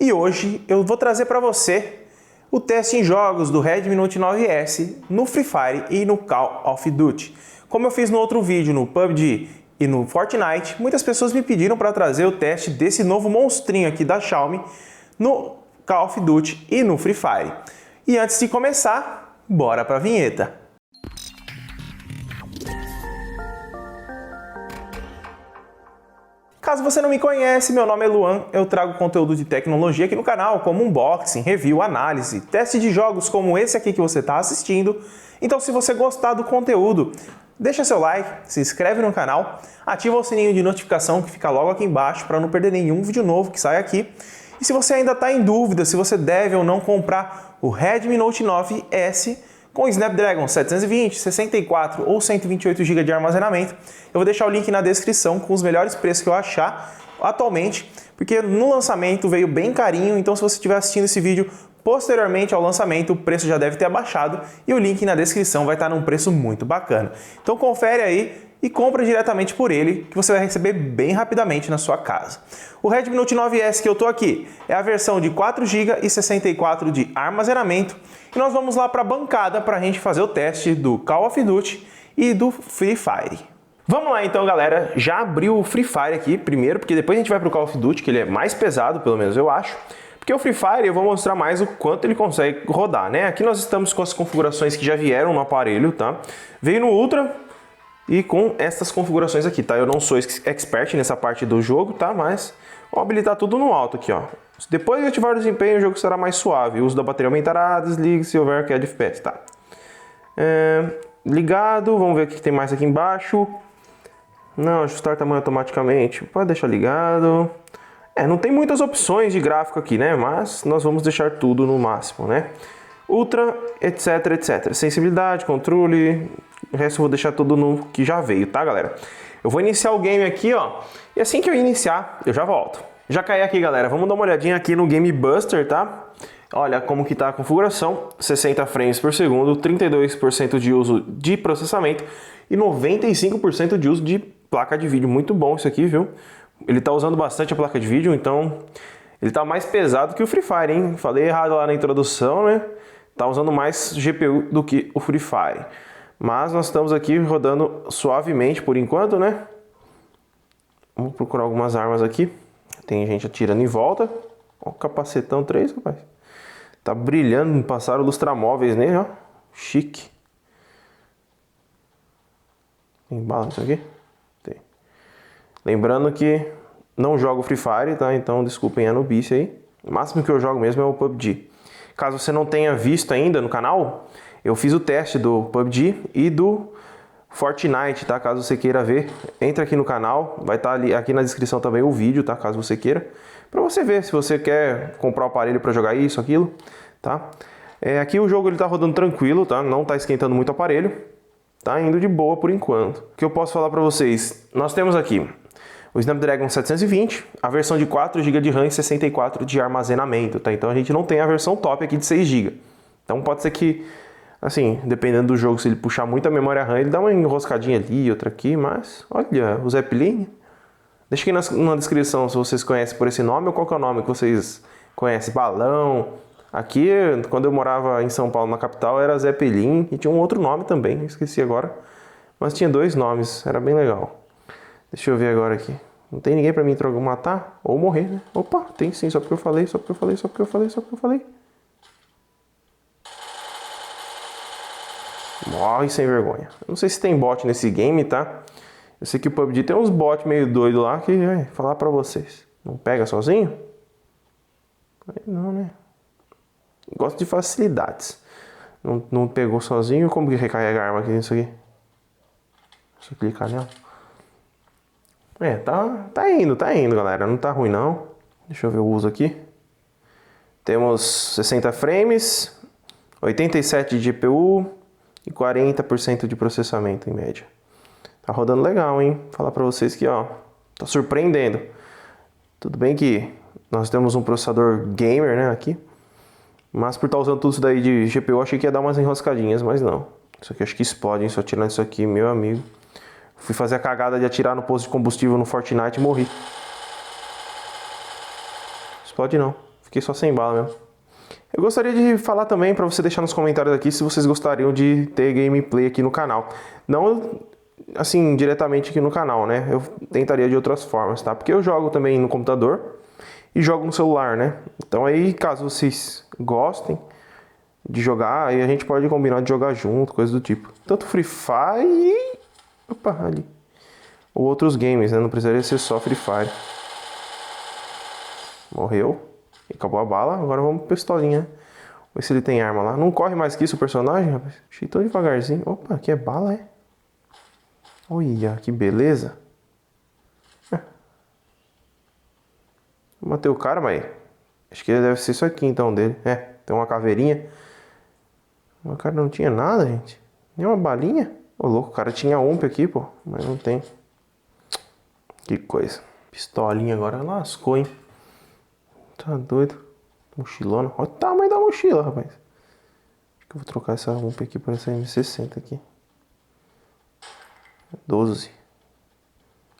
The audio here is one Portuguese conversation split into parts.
E hoje eu vou trazer para você o teste em jogos do Redmi Note 9S no Free Fire e no Call of Duty. Como eu fiz no outro vídeo no PUBG e no Fortnite, muitas pessoas me pediram para trazer o teste desse novo monstrinho aqui da Xiaomi no Call of Duty e no Free Fire. E antes de começar, bora para a vinheta. Caso você não me conhece, meu nome é Luan, eu trago conteúdo de tecnologia aqui no canal, como unboxing, review, análise, teste de jogos como esse aqui que você está assistindo. Então se você gostar do conteúdo, deixa seu like, se inscreve no canal, ativa o sininho de notificação que fica logo aqui embaixo para não perder nenhum vídeo novo que sai aqui. E se você ainda está em dúvida se você deve ou não comprar o Redmi Note 9S com Snapdragon 720, 64 ou 128 GB de armazenamento, eu vou deixar o link na descrição com os melhores preços que eu achar atualmente, porque no lançamento veio bem carinho, então se você estiver assistindo esse vídeo posteriormente ao lançamento, o preço já deve ter abaixado e o link na descrição vai estar num preço muito bacana. Então confere aí e compra diretamente por ele, que você vai receber bem rapidamente na sua casa. O Redmi Note 9S que eu tô aqui é a versão de 4 GB e 64 de armazenamento. E nós vamos lá para a bancada para a gente fazer o teste do Call of Duty e do Free Fire. Vamos lá então, galera. Já abriu o Free Fire aqui primeiro, porque depois a gente vai para o Call of Duty, que ele é mais pesado, pelo menos eu acho. Porque o Free Fire eu vou mostrar mais o quanto ele consegue rodar, né? Aqui nós estamos com as configurações que já vieram no aparelho, tá? Veio no Ultra e com essas configurações aqui, tá? Eu não sou expert nessa parte do jogo, tá? Mas vou habilitar tudo no alto aqui, ó. Depois de ativar o desempenho, o jogo será mais suave. O uso da bateria aumentará, desligue se houver queda de FPS, tá? Ligado, vamos ver o que tem mais aqui embaixo. Não, ajustar tamanho automaticamente. Pode deixar ligado. Não tem muitas opções de gráfico aqui, né? Mas nós vamos deixar tudo no máximo, né? Ultra, etc, etc. Sensibilidade, controle. O resto eu vou deixar tudo no que já veio, tá, galera? Eu vou iniciar o game aqui, ó. E assim que eu iniciar, eu já volto. Já caí aqui, galera. Vamos dar uma olhadinha aqui no Game Buster, tá? Olha como que tá a configuração. 60 frames por segundo, 32% de uso de processamento e 95% de uso de placa de vídeo. Muito bom isso aqui, viu? Ele tá usando bastante a placa de vídeo, então ele tá mais pesado que o Free Fire, hein? Falei errado lá na introdução, né? Tá usando mais GPU do que o Free Fire. Mas nós estamos aqui rodando suavemente por enquanto, né? Vamos procurar algumas armas aqui. Tem gente atirando em volta. Ó, o capacetão 3, rapaz. Tá brilhando, passaram lustramóveis nele, ó. Chique. Tem bala nisso aqui? Tem. Lembrando que não jogo Free Fire, tá? Então desculpem a nubice aí. O máximo que eu jogo mesmo é o PUBG. Caso você não tenha visto ainda no canal, eu fiz o teste do PUBG e do Fortnite, tá? Caso você queira ver, entra aqui no canal, vai estar ali aqui na descrição também o vídeo, tá? Caso você queira, para você ver se você quer comprar o aparelho para jogar isso, aquilo, tá? Aqui o jogo ele tá rodando tranquilo, tá? Não tá esquentando muito o aparelho, tá indo de boa por enquanto. O que eu posso falar para vocês? Nós temos aqui o Snapdragon 720, a versão de 4 GB de RAM e 64 de armazenamento, tá? Então a gente não tem a versão top aqui de 6 GB. Então pode ser que, assim, dependendo do jogo, se ele puxar muita memória RAM, ele dá uma enroscadinha ali, outra aqui, mas olha, o Zeppelin. Deixa aqui na descrição se vocês conhecem por esse nome ou qual que é o nome que vocês conhecem. Balão. Aqui, quando eu morava em São Paulo, na capital, era Zeppelin e tinha um outro nome também, esqueci agora. Mas tinha 2 nomes, era bem legal. Deixa eu ver agora aqui. Não tem ninguém pra mim matar ou morrer, né? Opa, tem sim, só porque eu falei, só porque eu falei, só porque eu falei, só porque eu falei. Morre sem vergonha. Eu não sei se tem bot nesse game, tá? Eu sei que o PUBG tem uns bots meio doido lá que vai falar pra vocês. Não pega sozinho? Aí não, né? Gosto de facilidades. Não pegou sozinho? Como que recarrega a arma aqui nisso aqui? Deixa eu clicar nela. Tá indo, galera. Não tá ruim, não. Deixa eu ver o uso aqui. Temos 60 frames, 87 de GPU e 40% de processamento em média. Tá rodando legal, hein? Vou falar pra vocês que, ó, tá surpreendendo. Tudo bem que nós temos um processador gamer, né, aqui. Mas por estar usando tudo isso daí de GPU, eu achei que ia dar umas enroscadinhas, mas não. Isso aqui acho que explode, hein? Se eu atirar isso aqui, meu amigo. Fui fazer a cagada de atirar no posto de combustível no Fortnite e morri. Explode não. Fiquei só sem bala mesmo. Eu gostaria de falar também para você deixar nos comentários aqui se vocês gostariam de ter gameplay aqui no canal. Não assim diretamente aqui no canal, né? Eu tentaria de outras formas, tá? Porque eu jogo também no computador e jogo no celular, né? Então aí, caso vocês gostem de jogar, aí a gente pode combinar de jogar junto, coisa do tipo. Tanto Free Fire, opa, ali. Ou outros games, né? Não precisaria ser só Free Fire. Morreu. E acabou a bala, agora vamos pro pistolinha, né? Ver se ele tem arma lá. Não corre mais que isso o personagem, rapaz. Achei tão devagarzinho. Opa, aqui é bala, é? Olha, que beleza. Matei o cara, mas... acho que ele deve ser isso aqui, então, dele. É, tem uma caveirinha. O cara não tinha nada, gente. Nem uma balinha. Ô, louco, o cara tinha ump aqui, pô. Mas não tem. Que coisa. Pistolinha agora lascou, hein? Tá doido. Mochilona. Olha o tamanho da mochila, rapaz. Acho que eu vou trocar essa ump aqui por essa M60 aqui. 12.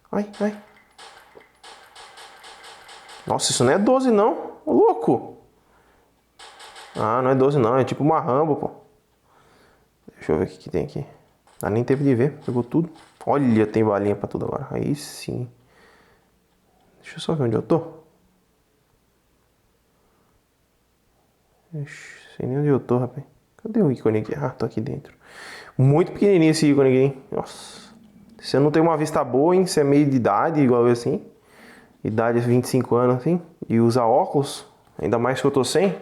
Ai, ai. Nossa, isso não é 12 não. Ô, louco. Ah, não é 12 não. É tipo uma Rambo, pô. Deixa eu ver o que tem aqui. Ah, nem teve de ver. Pegou tudo. Olha, tem balinha pra tudo agora. Aí sim. Deixa eu só ver onde eu tô. Ixi, sei nem onde eu tô, rapaz. Cadê o ícone aqui? Ah, tô aqui dentro. Muito pequenininho esse ícone aqui, hein? Nossa. Você não tem uma vista boa, hein? Você é meio de idade, igual eu assim. Idade 25 anos, assim. E usa óculos. Ainda mais que eu tô sem.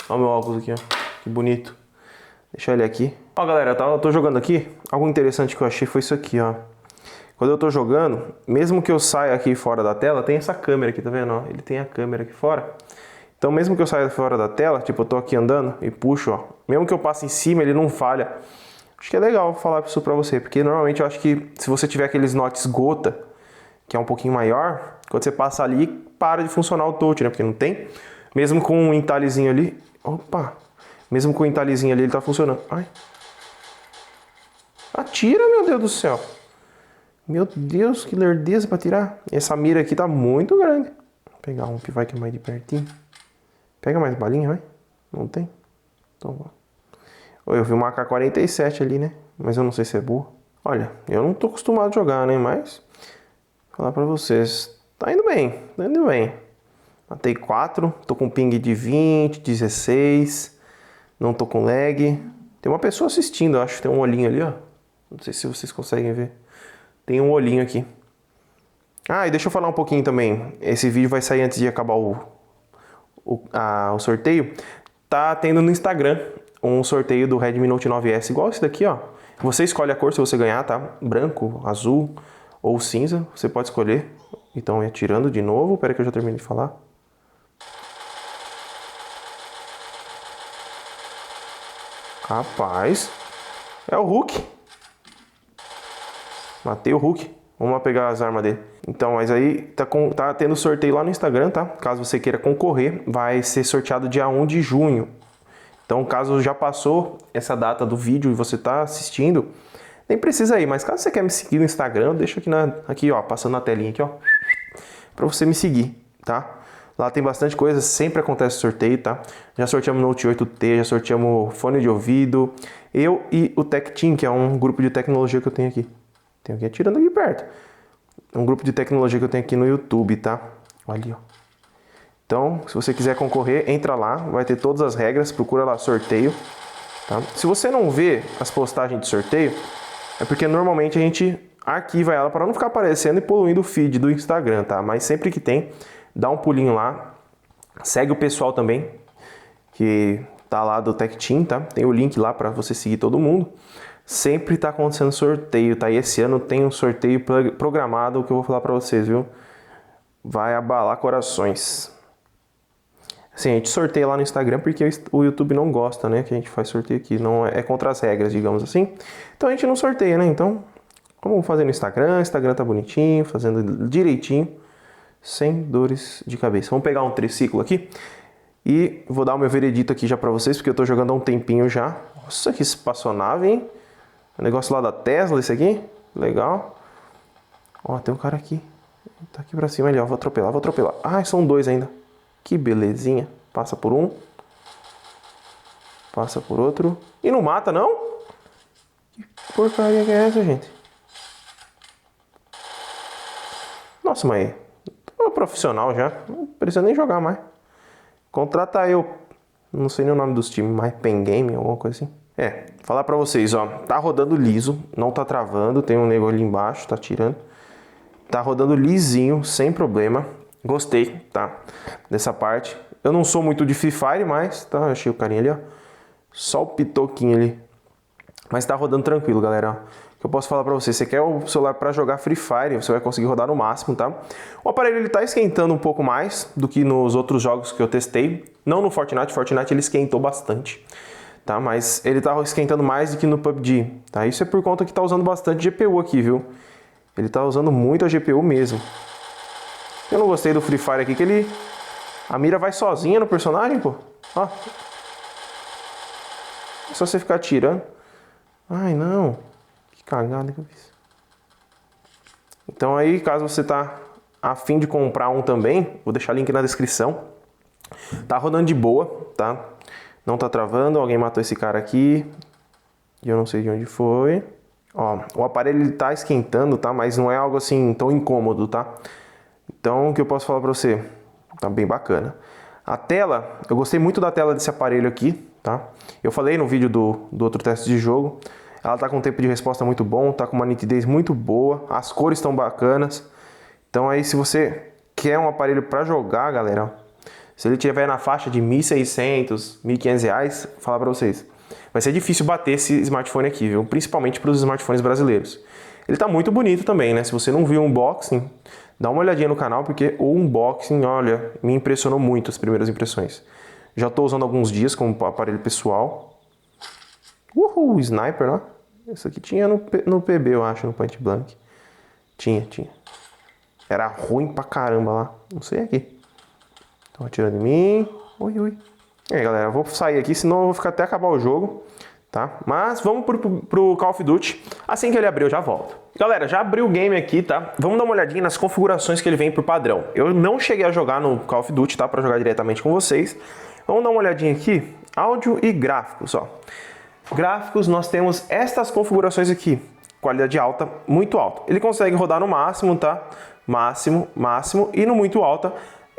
Olha o meu óculos aqui, ó. Que bonito. Deixa ele aqui. Ó, galera, eu tô jogando aqui. Algo interessante que eu achei foi isso aqui, ó. Quando eu tô jogando, mesmo que eu saia aqui fora da tela, tem essa câmera aqui, tá vendo? Ó? Ele tem a câmera aqui fora. Então, mesmo que eu saia fora da tela, tipo, eu tô aqui andando e puxo, ó. Mesmo que eu passe em cima, ele não falha. Acho que é legal falar isso pra você, porque normalmente eu acho que se você tiver aqueles notes gota, que é um pouquinho maior, quando você passa ali, para de funcionar o touch, né? Porque não tem. Mesmo com um entalhezinho ali, opa! Mesmo com o entalhezinho ali, ele tá funcionando. Ai! Atira, meu Deus do céu! Meu Deus, que lerdeza pra tirar. Essa mira aqui tá muito grande. Vou pegar um que vai que é mais de pertinho. Pega mais balinha, vai. Não tem? Então vamos. Eu vi uma AK-47 ali, né? Mas eu não sei se é boa. Olha, eu não tô acostumado a jogar, né? Mas, vou falar pra vocês. Tá indo bem, tá indo bem. Matei 4, tô com ping de 20, 16. Não tô com lag. Tem uma pessoa assistindo, eu acho. Tem um olhinho ali, ó. Não sei se vocês conseguem ver. Tem um olhinho aqui. Ah, e deixa eu falar um pouquinho também. Esse vídeo vai sair antes de acabar o sorteio. Tá tendo no Instagram um sorteio do Redmi Note 9S, igual esse daqui, ó. Você escolhe a cor se você ganhar, tá? Branco, azul ou cinza, você pode escolher. Então, atirando de novo. Pera que eu já terminei de falar. Rapaz, é o Hulk. Matei o Hulk. Vamos lá pegar as armas dele. Então, mas aí tá tendo sorteio lá no Instagram, tá? Caso você queira concorrer, vai ser sorteado dia 1 de junho. Então, caso já passou essa data do vídeo e você tá assistindo, nem precisa ir. Mas caso você quer me seguir no Instagram, deixa aqui, ó, passando na telinha aqui, ó, pra você me seguir, tá? Lá tem bastante coisa, sempre acontece sorteio, tá? Já sorteamos Note 8T, já sorteamos fone de ouvido. Eu e o Tech Team, que é um grupo de tecnologia que eu tenho aqui. Tem alguém atirando aqui perto. Um grupo de tecnologia que eu tenho aqui no YouTube, tá? Olha ali, ó. Então, se você quiser concorrer, entra lá. Vai ter todas as regras. Procura lá sorteio, tá? Se você não vê as postagens de sorteio, é porque normalmente a gente arquiva ela para não ficar aparecendo e poluindo o feed do Instagram, tá? Mas sempre que tem, dá um pulinho lá. Segue o pessoal também, que tá lá do Tech Team, tá? Tem o link lá para você seguir todo mundo. Sempre tá acontecendo sorteio, tá? E esse ano tem um sorteio programado que eu vou falar pra vocês, viu? Vai abalar corações. Assim, a gente sorteia lá no Instagram porque o YouTube não gosta, né? Que a gente faz sorteio aqui, não é contra as regras, digamos assim. Então a gente não sorteia, né? Então, vamos fazer no Instagram. O Instagram tá bonitinho, fazendo direitinho, sem dores de cabeça. Vamos pegar um triciclo aqui e vou dar o meu veredito aqui já pra vocês, porque eu tô jogando há um tempinho já. Nossa, que espaçonave, hein? O negócio lá da Tesla, esse aqui. Legal. Ó, tem um cara aqui. Tá aqui pra cima ali, ó. Vou atropelar. Ah, são dois ainda. Que belezinha. Passa por um. Passa por outro. E não mata, não? Que porcaria que é essa, gente? Nossa, mas... tô profissional já. Não precisa nem jogar mais. Contrata eu. Não sei nem o nome dos times. Mais Pen Game, alguma coisa assim. Falar pra vocês, ó. Tá rodando liso. Não tá travando. Tem um nego ali embaixo. Tá tirando. Tá rodando lisinho. Sem problema. Gostei, tá? Dessa parte. Eu não sou muito de Free Fire, mas... tá, achei o carinha ali, ó. Só o pitoquinho ali. Mas tá rodando tranquilo, galera. O que eu posso falar pra você? Você quer o celular pra jogar Free Fire, você vai conseguir rodar no máximo, tá? O aparelho ele tá esquentando um pouco mais do que nos outros jogos que eu testei. Não no Fortnite. Fortnite ele esquentou bastante, tá? Mas ele tá esquentando mais do que no PUBG, tá? Isso é por conta que tá usando bastante GPU aqui, viu? Ele tá usando muito a GPU mesmo. Eu não gostei do Free Fire aqui, que ele... a mira vai sozinha no personagem, pô. Ó. É só você ficar atirando. Ai, não. Que cagada que eu fiz. Então aí, caso você tá a fim de comprar um também, vou deixar o link na descrição. Tá rodando de boa, tá? Não tá travando. Alguém matou esse cara aqui. E eu não sei de onde foi. Ó, o aparelho ele tá esquentando, tá? Mas não é algo assim tão incômodo, tá? Então, o que eu posso falar pra você? Tá bem bacana. A tela, eu gostei muito da tela desse aparelho aqui, tá? Eu falei no vídeo do outro teste de jogo. Ela tá com um tempo de resposta muito bom, tá com uma nitidez muito boa. As cores estão bacanas. Então aí, se você quer um aparelho pra jogar, galera, se ele tiver na faixa de R$ 1.600, R$ 1.500, vou falar pra vocês. Vai ser difícil bater esse smartphone aqui, viu? Principalmente para os smartphones brasileiros. Ele tá muito bonito também, né? Se você não viu o unboxing, dá uma olhadinha no canal, porque o unboxing, olha, me impressionou muito as primeiras impressões. Já tô usando há alguns dias como aparelho pessoal. Uhul, sniper, né? Isso aqui tinha no PB, eu acho, no Point Blank. Tinha. Era ruim pra caramba lá. Não sei aqui. Estão atirando em mim. Ui. E aí, galera, eu vou sair aqui, senão eu vou ficar até acabar o jogo, tá? Mas vamos pro Call of Duty. Assim que ele abrir, eu já volto. Galera, já abriu o game aqui, tá? Vamos dar uma olhadinha nas configurações que ele vem por padrão. Eu não cheguei a jogar no Call of Duty, tá? Pra jogar diretamente com vocês. Vamos dar uma olhadinha aqui. Áudio e gráficos, ó. Gráficos, nós temos estas configurações aqui. Qualidade alta, muito alta. Ele consegue rodar no máximo, tá? Máximo. E no muito alta,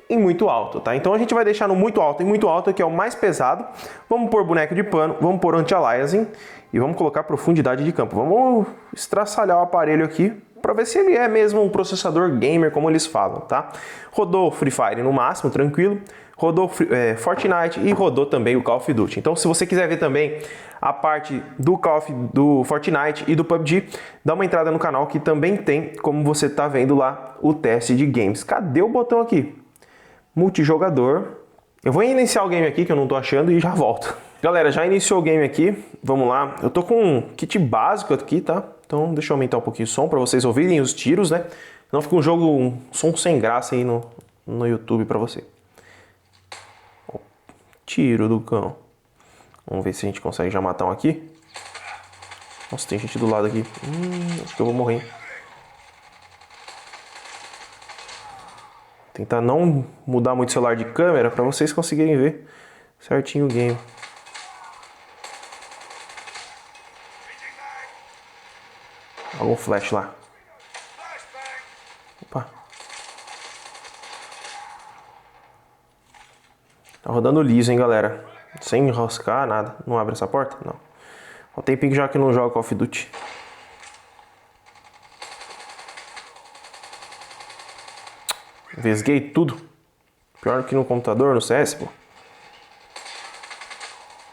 em muito alto, tá? Então a gente vai deixar no muito alto, que é o mais pesado. Vamos pôr boneco de pano, vamos pôr anti-aliasing e vamos colocar profundidade de campo. Vamos estraçalhar o aparelho aqui para ver se ele é mesmo um processador gamer, como eles falam, tá? Rodou Free Fire no máximo, tranquilo. Rodou Fortnite e rodou também o Call of Duty. Então, se você quiser ver também a parte do Fortnite e do PUBG, dá uma entrada no canal que também tem, como você tá vendo lá, o teste de games. Cadê o botão aqui? Multijogador. Eu vou iniciar o game aqui, que eu não tô achando, e já volto. Galera, já iniciou o game aqui. Vamos lá. Eu tô com um kit básico aqui, tá? Então, deixa eu aumentar um pouquinho o som para vocês ouvirem os tiros, né? Não fica um som sem graça aí no YouTube para você. Tiro do cão. Vamos ver se a gente consegue já matar um aqui. Nossa, tem gente do lado aqui. Acho que eu vou morrer. Tentar não mudar muito o celular de câmera para vocês conseguirem ver certinho o game. Olha o flash lá. Opa. Tá rodando liso, hein, galera. Sem enroscar, nada. Não abre essa porta? Não. Há um tempinho já que não jogo Call of Duty. Vesguei tudo. Pior que no computador, no CS, pô.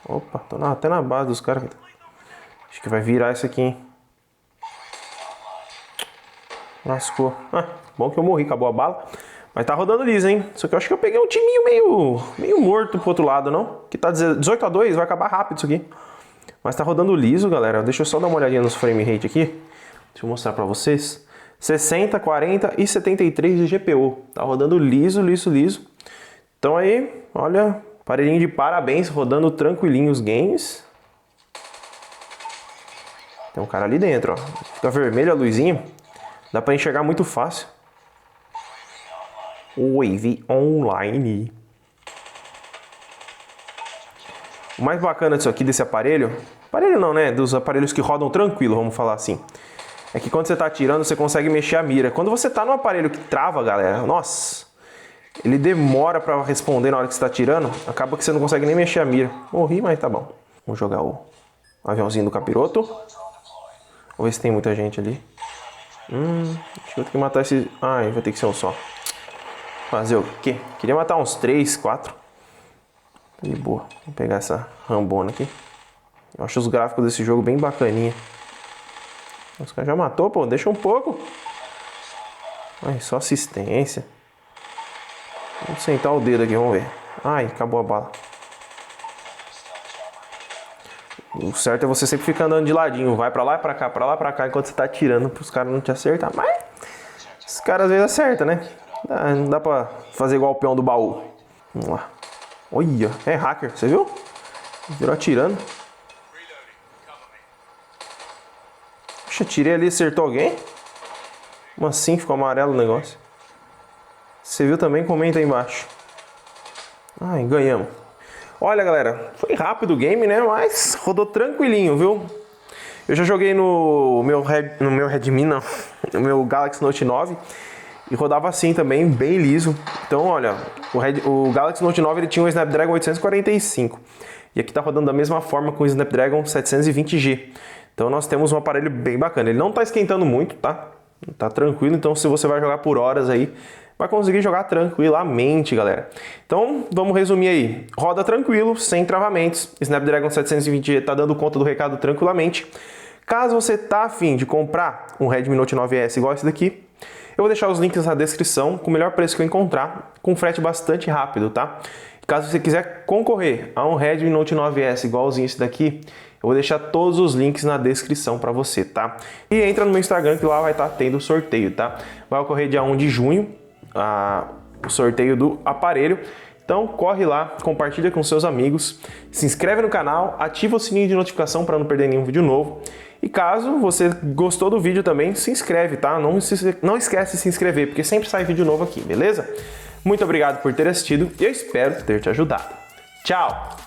Opa, tô até na base dos caras. Acho que vai virar isso aqui, hein. Lascou. Bom que eu morri, acabou a bala. Mas tá rodando liso, hein? Só que eu acho que eu peguei um timinho meio morto pro outro lado, não? Que tá 18-2, vai acabar rápido isso aqui. Mas tá rodando liso, galera. Deixa eu só dar uma olhadinha nos frame rate aqui. Deixa eu mostrar pra vocês. 60, 40 e 73 de GPU. Tá rodando liso. Então aí, olha, aparelhinho de parabéns, rodando tranquilinho os games. Tem um cara ali dentro, ó. Fica vermelho a luzinha. Dá pra enxergar muito fácil. Wave Online. O mais bacana disso aqui, desse aparelho não, né? Dos aparelhos que rodam tranquilo, vamos falar assim. É que quando você tá atirando, você consegue mexer a mira. Quando você tá no aparelho que trava, galera, nossa, ele demora pra responder na hora que você tá atirando. Acaba que você não consegue nem mexer a mira. Morri, mas tá bom. Vamos jogar o aviãozinho do capiroto. Vamos ver se tem muita gente ali. Acho que eu tenho que matar esse... Ai, vai ter que ser um só. Fazer o quê? Queria matar uns 3, 4. De boa. Vou pegar essa rambona aqui. Eu acho os gráficos desse jogo bem bacaninha. Os caras já matou, pô. Deixa um pouco. Ai, só assistência. Vamos sentar o dedo aqui, vamos ver. Ai, acabou a bala. O certo é você sempre ficar andando de ladinho. Vai pra lá e pra cá, pra lá e pra cá, enquanto você tá atirando pros caras não te acertar. Mas os caras às vezes acertam, né? Não dá pra fazer igual o peão do baú. Vamos lá. Olha, é hacker, você viu? Virou atirando. Puxa, tirei ali e acertou alguém? Como assim ficou amarelo o negócio? Você viu também? Comenta aí embaixo. Ai, ganhamos. Olha, galera, foi rápido o game, né? Mas rodou tranquilinho, viu? Eu já joguei no meu Redmi, não, no meu Galaxy Note 9 e rodava assim também, bem liso. Então, olha, o Galaxy Note 9 ele tinha um Snapdragon 845 e aqui tá rodando da mesma forma com o Snapdragon 720G. Então nós temos um aparelho bem bacana. Ele não tá esquentando muito, tá? Tá tranquilo, então se você vai jogar por horas aí, vai conseguir jogar tranquilamente, galera. Então, vamos resumir aí. Roda tranquilo, sem travamentos. Snapdragon 720G tá dando conta do recado tranquilamente. Caso você tá afim de comprar um Redmi Note 9S igual esse daqui, eu vou deixar os links na descrição com o melhor preço que eu encontrar, com frete bastante rápido, tá? Caso você quiser concorrer a um Redmi Note 9S igualzinho esse daqui, eu vou deixar todos os links na descrição para você, tá? E entra no meu Instagram que lá vai estar tendo sorteio, tá? Vai ocorrer dia 1 de junho, o sorteio do aparelho. Então corre lá, compartilha com seus amigos, se inscreve no canal, ativa o sininho de notificação para não perder nenhum vídeo novo. E caso você gostou do vídeo também, se inscreve, tá? Não esquece de se inscrever, porque sempre sai vídeo novo aqui, beleza? Muito obrigado por ter assistido e eu espero ter te ajudado. Tchau!